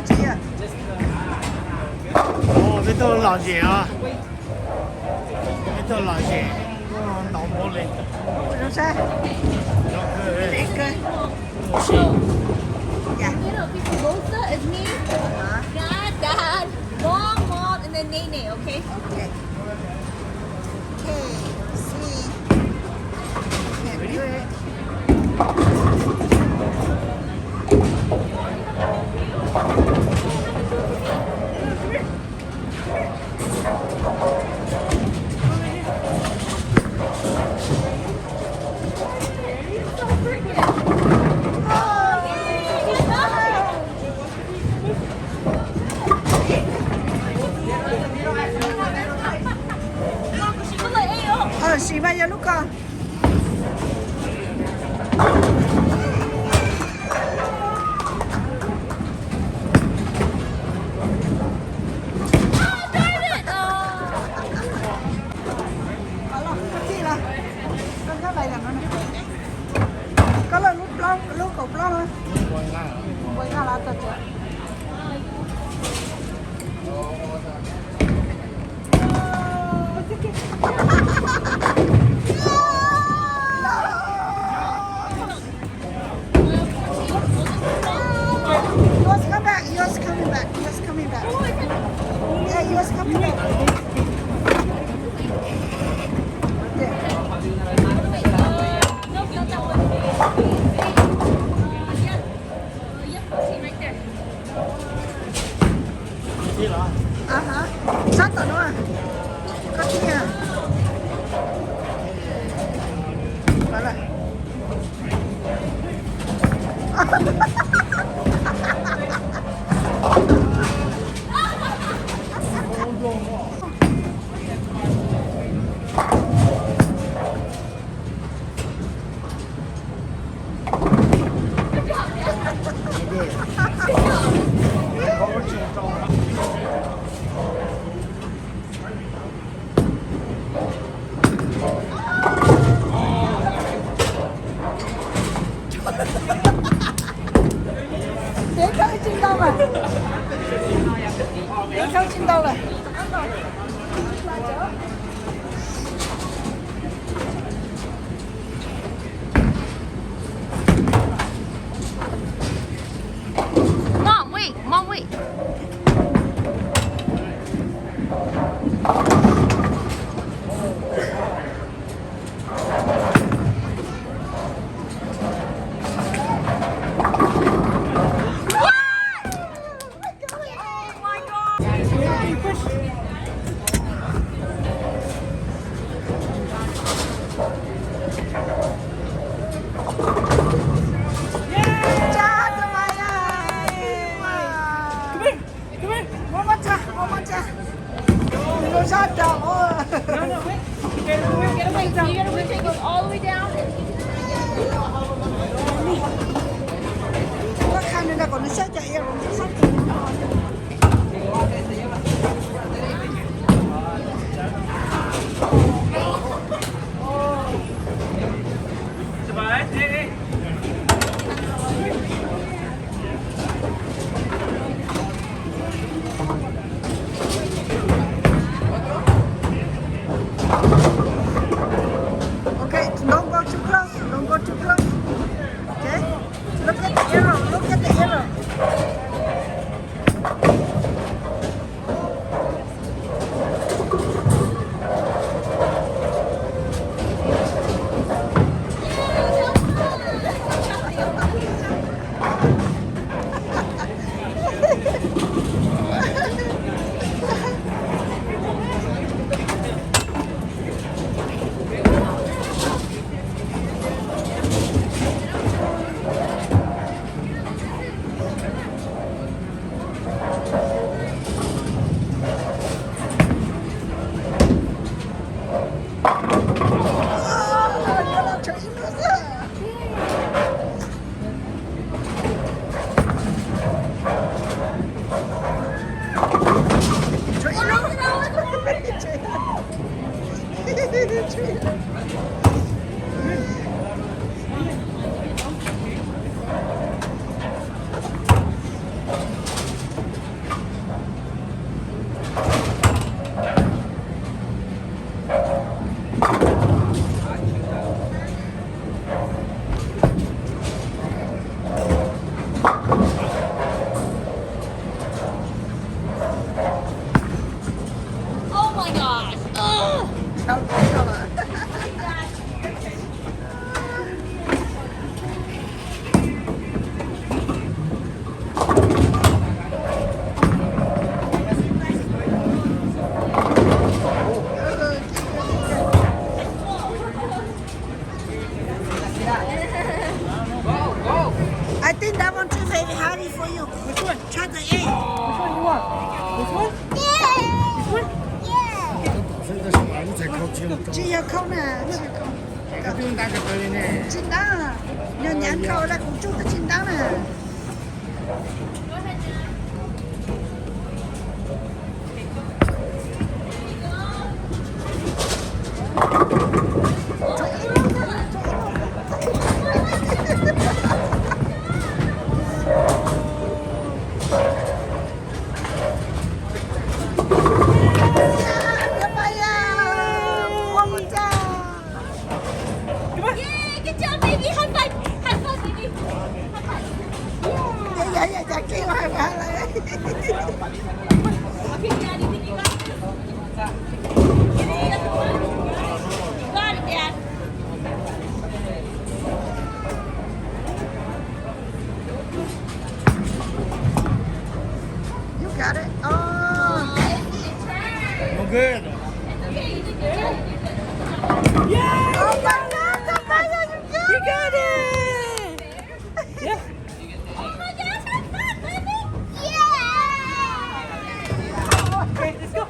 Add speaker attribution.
Speaker 1: 多錢啊？
Speaker 2: 哦，呢度榴蓮啊，呢度榴蓮，腦膜嚟。
Speaker 1: 有啥？一個。Yeah.
Speaker 3: Rosa is me. Dad, mom, and then Nene, okay?
Speaker 1: Okay. Okay. See. Can't do it. Xì bao nhiêu lúc con? Cái này là nó này. Có là lúc cục lông á. Quay ra là thật rồi. Yours coming back. Yeah, yours coming back. Sát tận nó à? Có chi à? Đó là. Để khâu trên đâu rồi? Để khâu trên đâu rồi?
Speaker 3: Mom, wait.
Speaker 1: I think that one too very heavy for you.
Speaker 2: Which one?
Speaker 1: Try the A.
Speaker 2: Which one you want? This one?
Speaker 3: Yeah.
Speaker 2: This one?
Speaker 3: Yeah.
Speaker 2: 现在是马路才靠近了，
Speaker 1: 只要扣呢，只要扣。
Speaker 2: 不用打这个的呢。
Speaker 1: 紧张啊！要年扣了，公主的紧张呢。
Speaker 3: Yeah, good job, baby. High five. High five, baby. High five. Yeah.
Speaker 1: อยากกินอะไร
Speaker 3: Okay, Daddy, did you got this? You got it, Dad.
Speaker 1: You got it. Oh.
Speaker 2: No good.
Speaker 3: Okay, you did good job. You did good.
Speaker 2: Yeah.
Speaker 1: Oh my God, Papaya, you got it.
Speaker 2: Yeah.
Speaker 3: Oh my gosh, high five, baby. Yeah.
Speaker 2: Okay, let's go.